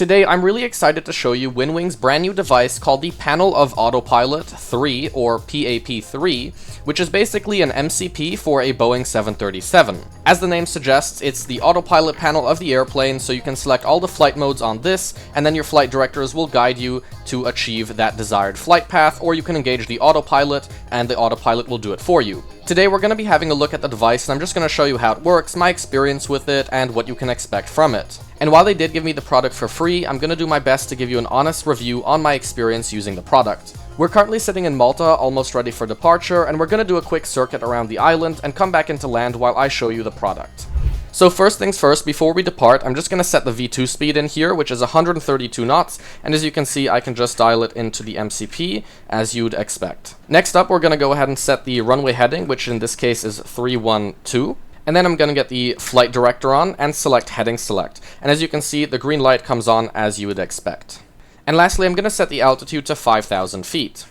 Today, I'm really excited to show you WINWING's brand new device called the Panel of Autopilot 3, or PAP3, which is basically an MCP for a Boeing 737. As the name suggests, it's the autopilot panel of the airplane, so you can select all the flight modes on this, and then your flight directors will guide you to achieve that desired flight path, or you can engage the autopilot, and the autopilot will do it for you. Today, we're going to be having a look at the device, and I'm just going to show you how it works, my experience with it, and what you can expect from it. And while they did give me the product for free, I'm going to do my best to give you an honest review on my experience using the product. We're currently sitting in Malta, almost ready for departure, and we're going to do a quick circuit around the island and come back into land while I show you the product. So first things first, before we depart, I'm just going to set the V2 speed in here, which is 132 knots, and as you can see, I can just dial it into the MCP, as you'd expect. Next up, we're going to go ahead and set the runway heading, which in this case is 312. And then I'm going to get the flight director on and select heading select. And as you can see, the green light comes on as you would expect. And lastly, I'm going to set the altitude to 5,000 feet.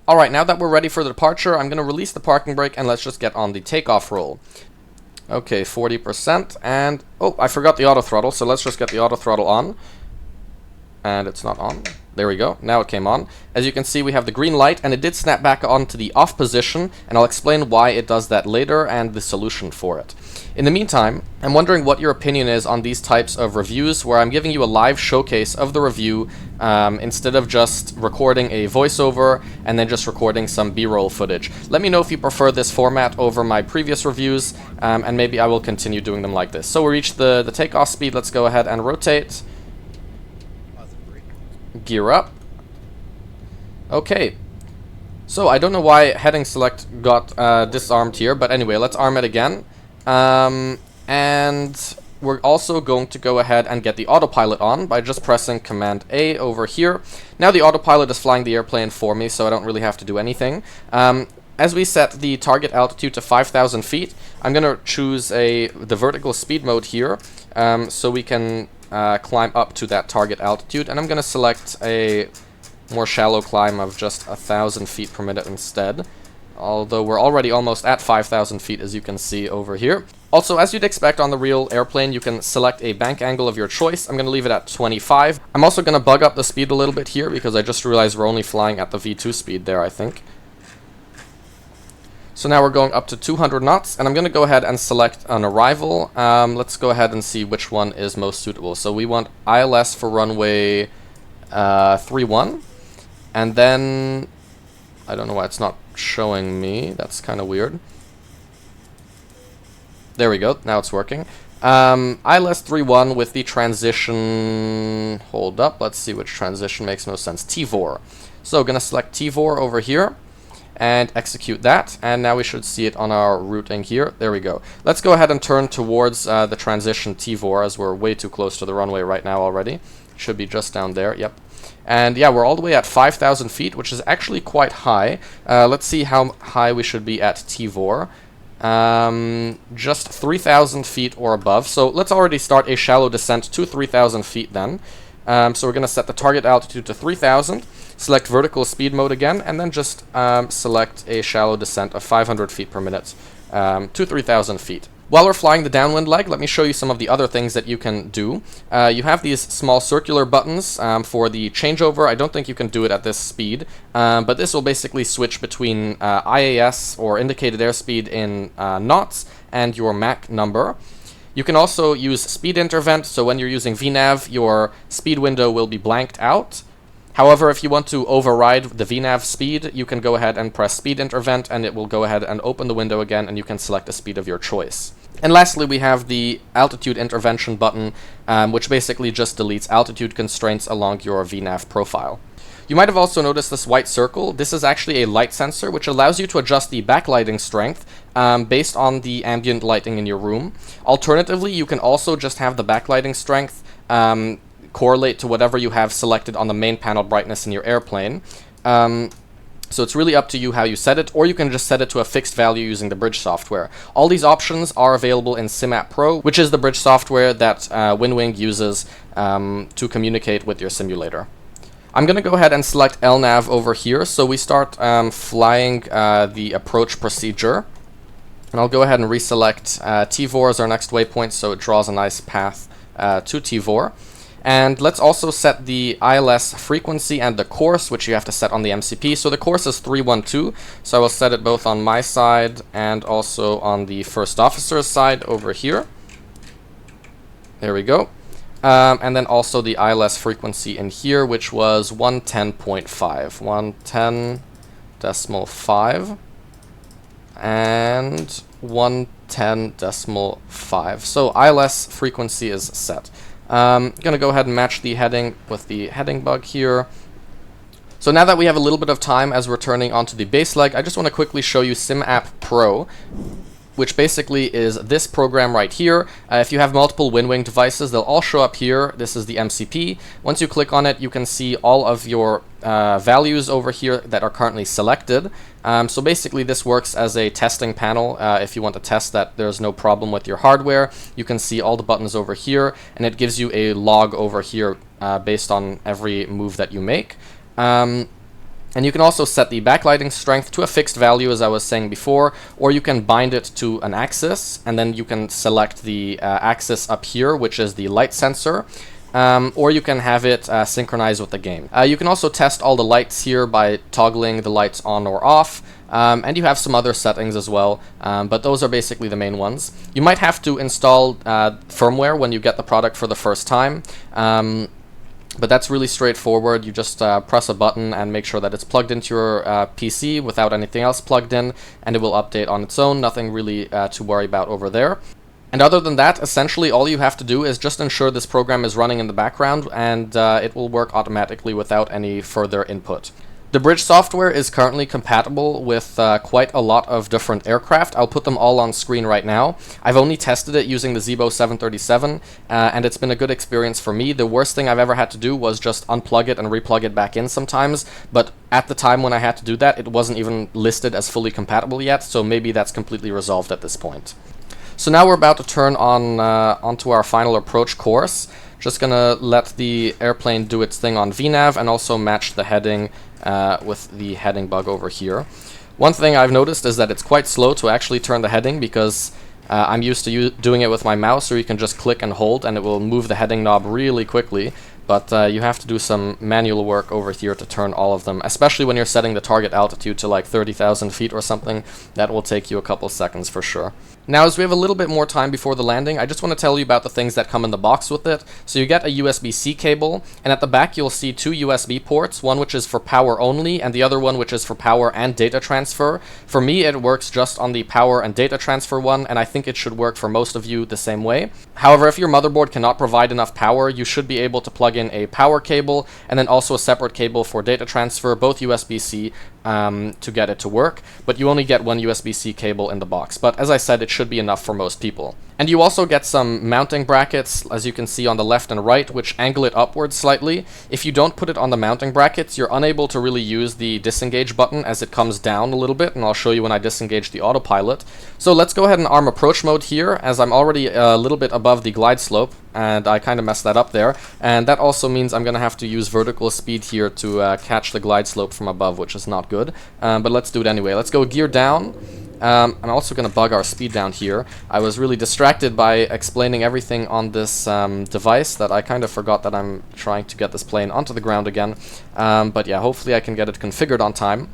Alright, now that we're ready for the departure, I'm going to release the parking brake and let's just get on the takeoff roll. Okay, 40%, and oh, I forgot the auto throttle, so let's just get the auto throttle on. And it's not on. There we go. Now it came on. As you can see, we have the green light, and it did snap back onto the off position, and I'll explain why it does that later and the solution for it. In the meantime, I'm wondering what your opinion is on these types of reviews, where I'm giving you a live showcase of the review instead of just recording a voiceover and then just recording some B-roll footage. Let me know if you prefer this format over my previous reviews, and maybe I will continue doing them like this. So we reached the takeoff speed. Let's go ahead and rotate. Gear up. Okay. So I don't know why heading select got disarmed here, but anyway, let's arm it again. And we're also going to go ahead and get the autopilot on by just pressing Command A over here. Now the autopilot is flying the airplane for me, so I don't really have to do anything. As we set the target altitude to 5,000 feet, I'm going to choose the vertical speed mode here, so we can climb up to that target altitude, and I'm going to select a more shallow climb of just 1,000 feet per minute instead, although we're already almost at 5,000 feet, as you can see over here. Also, as you'd expect on the real airplane, you can select a bank angle of your choice. I'm going to leave it at 25. I'm also going to bug up the speed a little bit here, because I just realized we're only flying at the V2 speed there, I think. So now we're going up to 200 knots, and I'm going to go ahead and select an arrival. Let's go ahead and see which one is most suitable. So we want ILS for runway 31, and then I don't know why it's not showing me. That's kind of weird. There we go. Now it's working. ILS 31 with the transition. Hold up. Let's see which transition makes most sense. TVOR. So going to select TVOR over here and execute that, and now we should see it on our routing here. There we go. Let's go ahead and turn towards the transition TVOR, as we're way too close to the runway right now already. Should be just down there, yep. And yeah, we're all the way at 5,000 feet, which is actually quite high. Let's see how high we should be at TVOR. Just 3,000 feet or above. So let's already start a shallow descent to 3,000 feet then. So we're going to set the target altitude to 3,000. Select vertical speed mode again, and then just select a shallow descent of 500 feet per minute to 3,000 feet. While we're flying the downwind leg, let me show you some of the other things that you can do. You have these small circular buttons for the changeover. I don't think you can do it at this speed, but this will basically switch between IAS, or indicated airspeed, in knots, and your Mach number. You can also use speed intervent, so when you're using VNAV, your speed window will be blanked out. However, if you want to override the VNAV speed, you can go ahead and press speed intervent, and it will go ahead and open the window again, and you can select a speed of your choice. And lastly, we have the altitude intervention button, which basically just deletes altitude constraints along your VNAV profile. You might have also noticed this white circle. This is actually a light sensor, which allows you to adjust the backlighting strength based on the ambient lighting in your room. Alternatively, you can also just have the backlighting strength correlate to whatever you have selected on the main panel brightness in your airplane. So it's really up to you how you set it, or you can just set it to a fixed value using the bridge software. All these options are available in SimApp Pro, which is the bridge software that WINWING uses to communicate with your simulator. I'm going to go ahead and select LNAV over here, so we start flying the approach procedure. And I'll go ahead and reselect T4 as our next waypoint, so it draws a nice path to T4. And let's also set the ILS frequency and the course, which you have to set on the MCP. So the course is 312, so I will set it both on my side and also on the first officer's side over here. There we go. And then also the ILS frequency in here, which was 110.5. 110.5 and 110.5. So ILS frequency is set. I'm going to go ahead and match the heading with the heading bug here. So now that we have a little bit of time as we're turning onto the base leg, I just want to quickly show you SimApp Pro, which basically is this program right here. If you have multiple WinWing devices, they'll all show up here. This is the MCP. Once you click on it, you can see all of your values over here that are currently selected. So basically this works as a testing panel. If you want to test that there's no problem with your hardware, you can see all the buttons over here, and it gives you a log over here based on every move that you make. And you can also set the backlighting strength to a fixed value, as I was saying before, or you can bind it to an axis, and then you can select the axis up here, which is the light sensor, or you can have it synchronized with the game. You can also test all the lights here by toggling the lights on or off, and you have some other settings as well, but those are basically the main ones. You might have to install firmware when you get the product for the first time. But that's really straightforward. You just press a button and make sure that it's plugged into your PC without anything else plugged in, and it will update on its own. Nothing really to worry about over there. And other than that, essentially all you have to do is just ensure this program is running in the background, and it will work automatically without any further input. The bridge software is currently compatible with quite a lot of different aircraft. I'll put them all on screen right now. I've only tested it using the Zibo 737, and it's been a good experience for me. The worst thing I've ever had to do was just unplug it and replug it back in sometimes, but at the time when I had to do that, it wasn't even listed as fully compatible yet, so maybe that's completely resolved at this point. So now we're about to turn on onto our final approach course. Just gonna let the airplane do its thing on VNav and also match the heading with the heading bug over here. One thing I've noticed is that it's quite slow to actually turn the heading, because I'm used to doing it with my mouse, so you can just click and hold and it will move the heading knob really quickly. But you have to do some manual work over here to turn all of them, especially when you're setting the target altitude to like 30,000 feet or something. That will take you a couple seconds for sure. Now, as we have a little bit more time before the landing, I just want to tell you about the things that come in the box with it. So you get a USB-C cable, and at the back you'll see two USB ports, one which is for power only, and the other one which is for power and data transfer. For me, it works just on the power and data transfer one, and I think it should work for most of you the same way. However, if your motherboard cannot provide enough power, you should be able to plug in a power cable, and then also a separate cable for data transfer, both USB-C, to get it to work, but you only get one USB-C cable in the box. But as I said, it should be enough for most people. And you also get some mounting brackets, as you can see on the left and right, which angle it upwards slightly. If you don't put it on the mounting brackets, you're unable to really use the disengage button as it comes down a little bit, and I'll show you when I disengage the autopilot. So let's go ahead and arm approach mode here, as I'm already a little bit above the glide slope, and I kind of messed that up there. And that also means I'm going to have to use vertical speed here to catch the glide slope from above, which is not good. But let's do it anyway. Let's go gear down. I'm also going to bug our speed down here. I was really distracted by explaining everything on this device that I kind of forgot that I'm trying to get this plane onto the ground again. But yeah, hopefully I can get it configured on time.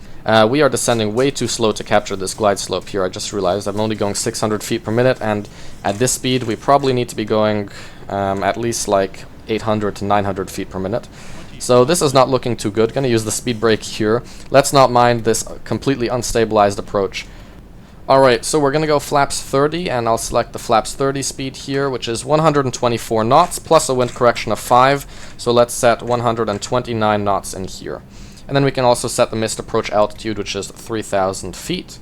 We are descending way too slow to capture this glide slope here. I just realized I'm only going 600 feet per minute, and at this speed we probably need to be going at least like 800 to 900 feet per minute. So this is not looking too good. Gonna use the speed brake here. Let's not mind this completely unstabilized approach. Alright, so we're gonna go flaps 30, and I'll select the flaps 30 speed here, which is 124 knots plus a wind correction of 5. So let's set 129 knots in here. And then we can also set the missed approach altitude, which is 3,000 feet.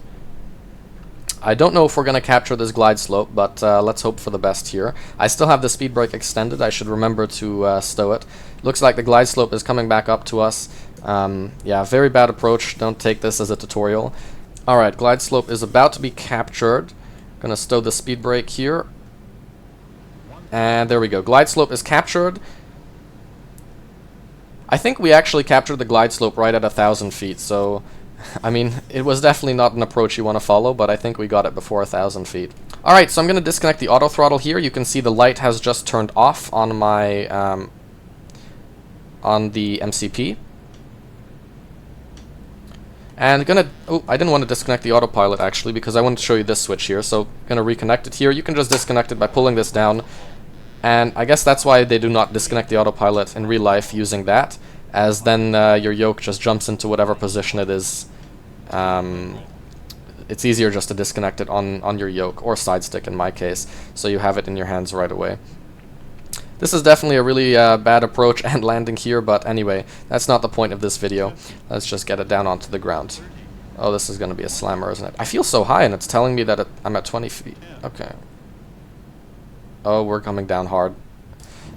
I don't know if we're going to capture this glide slope, but let's hope for the best here. I still have the speed brake extended. I should remember to stow it. Looks like the glide slope is coming back up to us. Yeah, very bad approach. Don't take this as a tutorial. Alright, glide slope is about to be captured. Gonna stow the speed brake here. And there we go. Glide slope is captured. I think we actually captured the glide slope right at 1,000 feet, so I mean, it was definitely not an approach you want to follow, but I think we got it before 1,000 feet. Alright, so I'm going to disconnect the auto throttle here. You can see the light has just turned off on my on the MCP. And I didn't want to disconnect the autopilot actually, because I wanted to show you this switch here. So gonna reconnect it here. You can just disconnect it by pulling this down. And I guess that's why they do not disconnect the autopilot in real life using that, as then your yoke just jumps into whatever position it is. It's easier just to disconnect it on your yoke, or side stick in my case, so you have it in your hands right away. This is definitely a really bad approach and landing here, but anyway, that's not the point of this video. Let's just get it down onto the ground. Oh, this is going to be a slammer, isn't it? I feel so high, and it's telling me that I'm at 20 feet. Okay. Oh, we're coming down hard.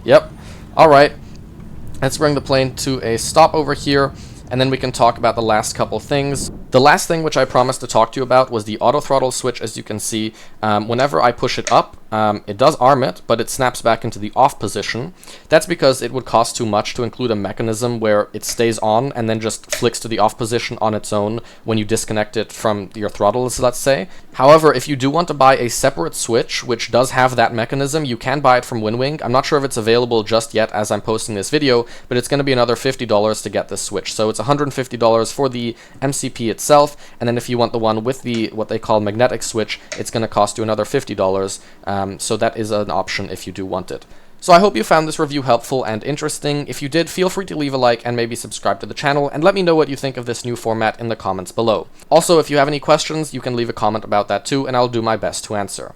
Yep. Alright. Let's bring the plane to a stop over here, and then we can talk about the last couple things. The last thing which I promised to talk to you about was the auto throttle switch. As you can see, whenever I push it up, it does arm it, but it snaps back into the off position. That's because it would cost too much to include a mechanism where it stays on and then just flicks to the off position on its own when you disconnect it from your throttles, let's say. However, if you do want to buy a separate switch which does have that mechanism, you can buy it from WINWING. I'm not sure if it's available just yet as I'm posting this video, but it's going to be another $50 to get this switch. So it's $150 for the MCP itself, and then if you want the one with the what they call magnetic switch, it's going to cost you another $50. So that is an option if you do want it. So I hope you found this review helpful and interesting. If you did, feel free to leave a like and maybe subscribe to the channel, and let me know what you think of this new format in the comments below. Also, if you have any questions, you can leave a comment about that too, and I'll do my best to answer.